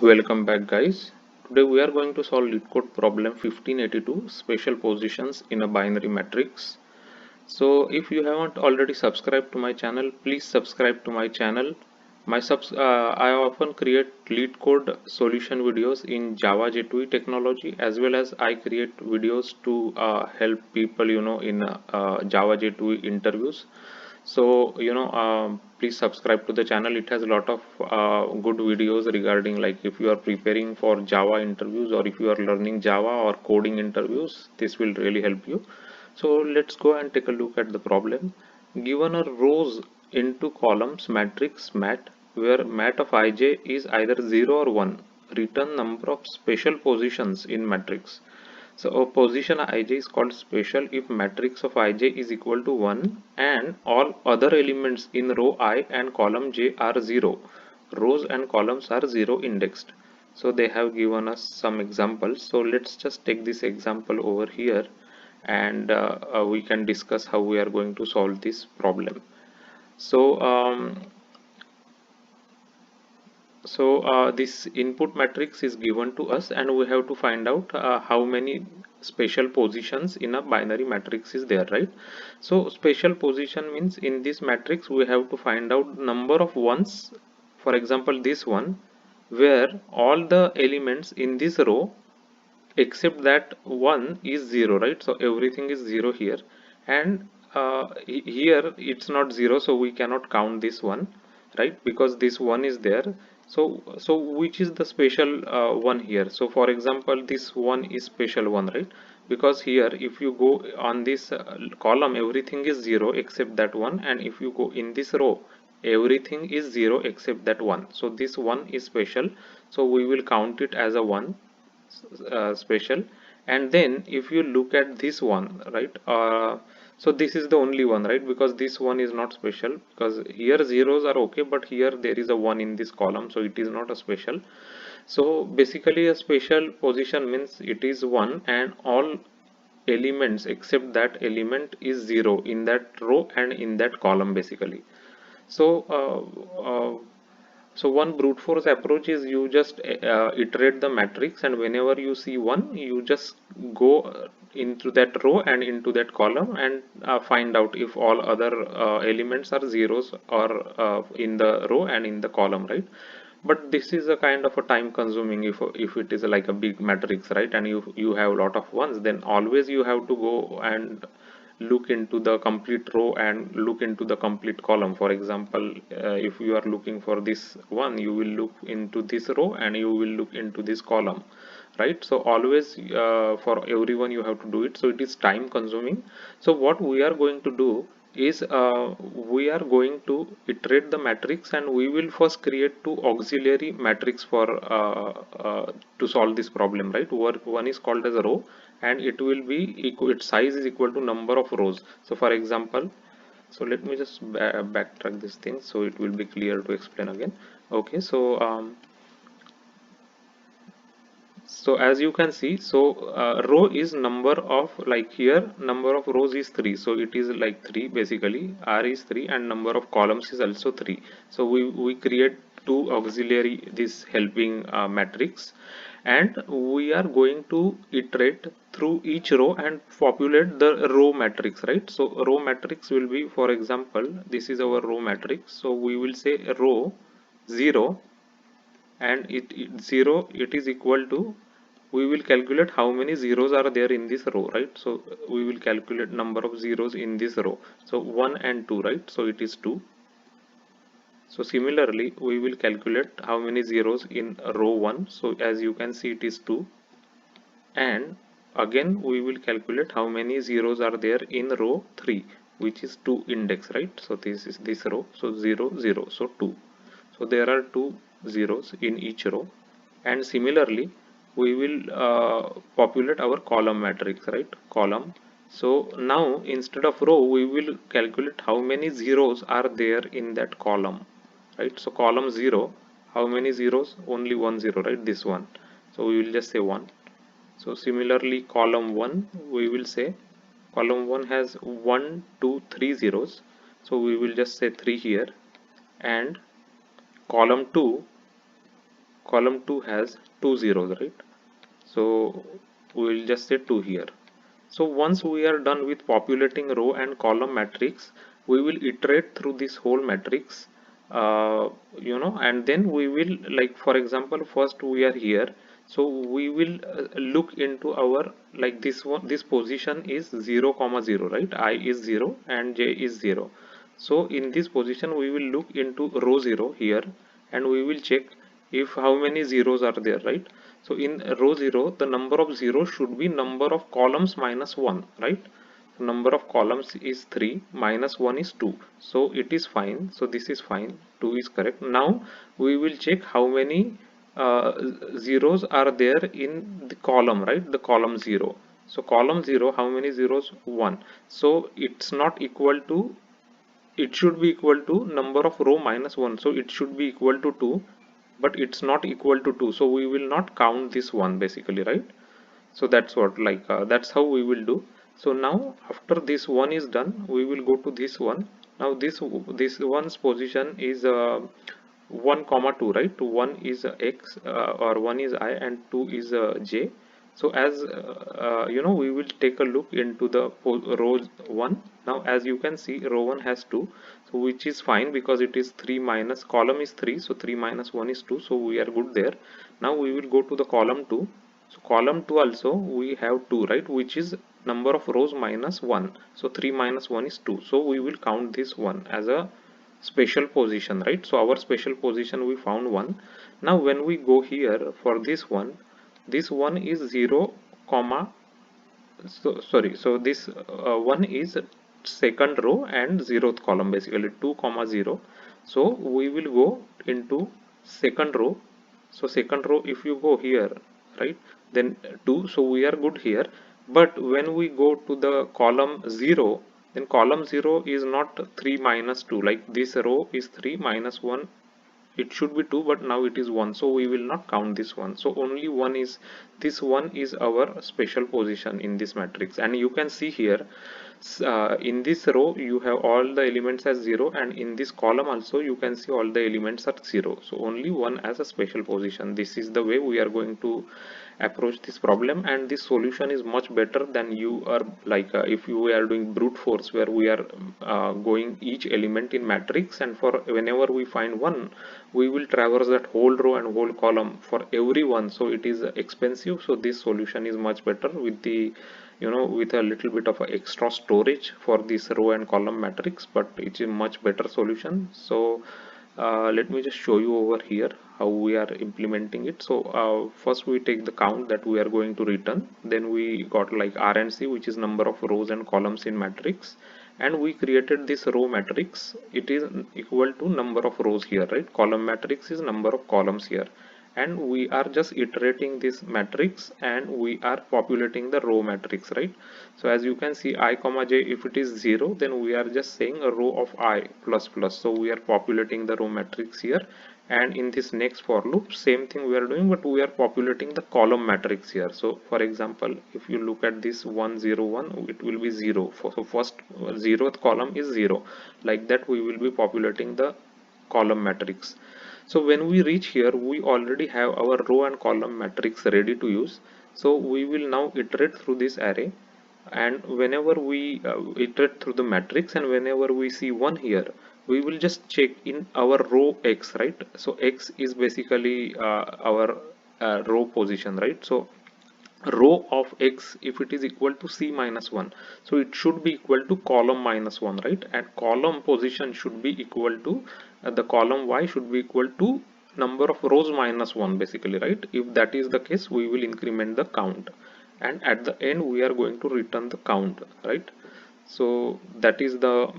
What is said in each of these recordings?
Welcome back, guys. Today we are going to solve LeetCode problem 1582, special positions in a binary matrix. So if you haven't already subscribed to my channel, please subscribe to my channel. I often create LeetCode solution videos in Java J2E technology, as well as I create videos to help people in Java J2E interviews. So please subscribe to the channel. It has a lot of good videos regarding, like, if you are preparing for Java interviews, or if you are learning Java or coding interviews, this will really help you. So let's go and take a look at the problem. Given a rows into columns matrix mat, where mat of ij is either 0 or 1, return number of special positions in matrix. So a position ij is called special if matrix of ij is equal to 1 and all other elements in row I and column j are 0. Rows and columns are 0 indexed. So they have given us some examples. So let's just take this example over here, and we can discuss how we are going to solve this problem. So this input matrix is given to us, and we have to find out how many special positions in a binary matrix is there, right? So special position means in this matrix we have to find out number of ones. For example, this one, where all the elements in this row except that one is 0, right? So everything is 0 here, and here it's not 0, so we cannot count this one, right? Because this one is there. So which is the special one here? So for example, this one is special one, right? Because here if you go on this column, everything is 0 except that one, and if you go in this row, everything is 0 except that one. So this one is special, so we will count it as a one, special. And then if you look at this one, right, so this is the only one, right? Because this one is not special, because here zeros are okay, but here there is a one in this column, so it is not a special. So basically a special position means it is one and all elements except that element is 0 in that row and in that column, basically. So one brute force approach is you just iterate the matrix, and whenever you see one, you just go into that row and into that column, and find out if all other elements are zeros, or in the row and in the column, right? But this is a kind of a time consuming if it is like a big matrix, right? And you have a lot of ones, then always you have to go and look into the complete row and look into the complete column. For example, if you are looking for this one, you will look into this row and you will look into this column, right? So always for everyone you have to do it, so it is time consuming. So what we are going to do is we are going to iterate the matrix, and we will first create two auxiliary matrix for to solve this problem, right? One is called as a row, and it will be equal, its size is equal to number of rows. So for example, so let me just backtrack this thing so it will be clear to explain again. Okay, so as you can see, so row is number of, like, here number of rows is 3, so it is like 3, basically r is 3, and number of columns is also 3. So we create two auxiliary, this helping matrix, and we are going to iterate through each row and populate the row matrix, right? So row matrix will be, for example, this is our row matrix, so we will say row 0, and it 0, it is equal to, we will calculate how many zeros are there in this row, right? So we will calculate number of zeros in this row, so 1 and 2, right? So it is 2. So similarly we will calculate how many zeros in row 1, so as you can see it is 2. And again we will calculate how many zeros are there in row 3, which is 2 index, right? So this is this row, so 0 0, so 2. So there are two zeros in each row. And similarly we will populate our column matrix, right? Column. So now instead of row, we will calculate how many zeros are there in that column, right? So column 0, how many zeros? Only one zero, right? This one. So we will just say 1. So similarly column 1, we will say column 1 has 1 2 3 zeros, so we will just say 3 here. And column 2, column 2 has two zeros, right? So we will just say 2 here. So once we are done with populating row and column matrix, we will iterate through this whole matrix, and then we will, like for example, first we are here, so we will look into our, like this one, this position is 0 comma 0, right? I is 0 and j is 0. So in this position we will look into row 0 here, and we will check if how many zeros are there, right? So in row 0, the number of zeros should be number of columns minus 1, right? Number of columns is 3, minus 1 is 2. So it is fine. So this is fine. 2 is correct. Now we will check how many uh, zeros are there in the column, right? The column 0. So column 0, how many zeros? 1. So it's not equal to, it should be equal to number of row minus 1, so it should be equal to 2, but it's not equal to 2, so we will not count this one basically, right? So that's what, like that's how we will do. So now after this one is done, we will go to this one. Now this one's position is 1 comma 2, right? 1 is x, or 1 is I and 2 is j. So as we will take a look into the row 1. Now as you can see, row 1 has 2, so which is fine because it is 3 minus, column is 3, so 3 minus 1 is 2, so we are good there. Now we will go to the column 2. So column 2 also we have 2, right, which is number of rows minus 1. So 3 minus 1 is 2, so we will count this one as a special position, right? So our special position, we found 1. Now when we go here for this one is 0 comma, so sorry, so this one is second row and zeroth column, basically 2 comma 0. So we will go into second row. So second row, if you go here, right, then 2, so we are good here. But when we go to the column 0, then column 0 is not 3 minus 2, like this row is 3 minus 1, it should be 2, but now it is 1, so we will not count this one. So only one is, this one is our special position in this matrix. And you can see here, in this row you have all the elements as 0, and in this column also you can see all the elements are 0, so only one as a special position. This is the way we are going to approach this problem, and this solution is much better than you are, like if you are doing brute force, where we are going each element in matrix, and for whenever we find one, we will traverse that whole row and whole column for every one, so it is expensive. So this solution is much better with the, with a little bit of extra storage for this row and column matrix, but it's a much better solution. So let me just show you over here how we are implementing it. So first we take the count that we are going to return, then we got like RNC, which is number of rows and columns in matrix, and we created this row matrix. It is equal to number of rows here, right? Column matrix is number of columns here, and we are just iterating this matrix, and we are populating the row matrix, right? So as you can see, I comma j, if it is 0, then we are just saying a row of I plus plus, so we are populating the row matrix here. And in this next for loop, same thing we are doing, but we are populating the column matrix here. So for example, if you look at this 1 0 1, it will be 0, so first zeroth column is 0, like that we will be populating the column matrix. So when we reach here, we already have our row and column matrix ready to use. So we will now iterate through this array, and whenever we iterate through the matrix, and whenever we see 1 here, we will just check in our row x, right? So x is basically our row position, right? So row of x, if it is equal to c minus 1, so it should be equal to column minus 1, right? And column position should be equal to the column y should be equal to number of rows minus 1, basically, right? If that is the case, we will increment the count, and at the end we are going to return the count, right? So that is the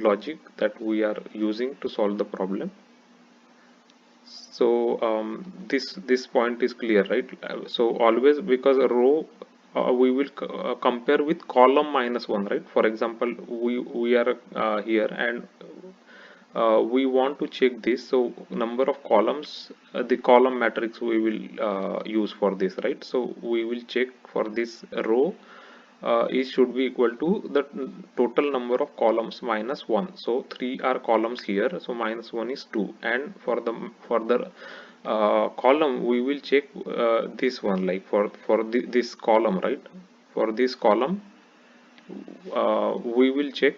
logic that we are using to solve the problem. So this point is clear, right? So always, because a row we will compare with column minus 1, right? For example, we are here, and we want to check this, so number of columns, the column matrix we will use for this, right? So we will check for this row is should be equal to the total number of columns minus 1. So 3 are columns here, so minus 1 is 2, and for the column we will check this one, like for this column, right? For this column we will check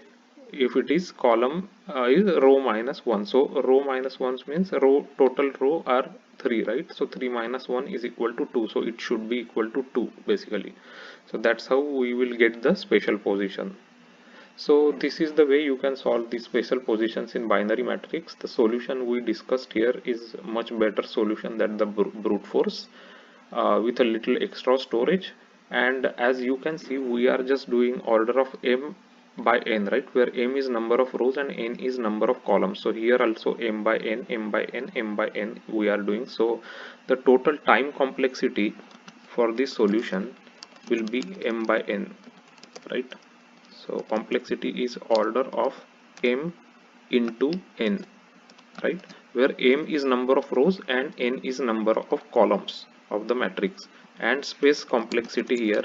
if it is column is row minus 1. So row minus 1 means row total row are 3, right? So 3 minus 1 is equal to 2, so it should be equal to 2 basically. So that's how we will get the spatial position. So this is the way you can solve the spatial positions in binary matrix. The solution we discussed here is much better solution than the brute force, with a little extra storage. And as you can see, we are just doing order of m by n, right? Where m is number of rows and n is number of columns. So here also m by n, m by n, m by n we are doing. So the total time complexity for this solution will be m by n, right? So complexity is order of m into n, right? Where m is number of rows and n is number of columns of the matrix, and space complexity here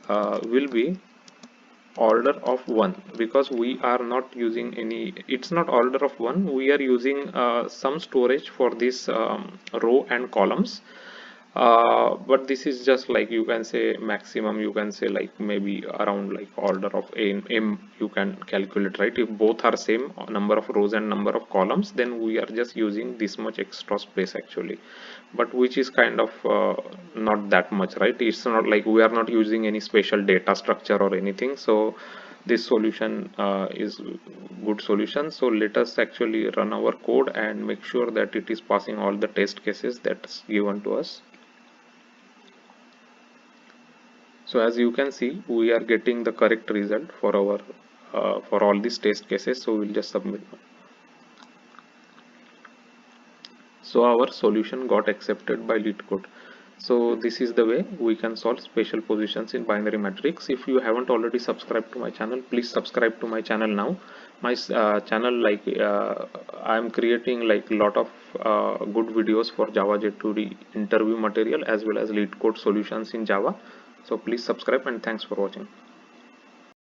will be order of 1, because we are not using any, it's not order of 1, we are using some storage for this row and columns. But this is just like, you can say maximum, you can say like maybe around like order of m you can calculate, right? If both are same number of rows and number of columns, then we are just using this much extra space actually, but which is kind of not that much, right? It's not like we are not using any special data structure or anything. So this solution is good solution. So let us actually run our code and make sure that it is passing all the test cases that's given to us. So as you can see, we are getting the correct result for our for all these test cases. So we'll just submit. So our solution got accepted by LeetCode. So this is the way we can solve spatial positions in binary matrix. If you haven't already subscribed to my channel, please subscribe to my channel now. My channel, like I am creating like a lot of good videos for Java J2E interview material as well as LeetCode solutions in Java. So please subscribe, and thanks for watching.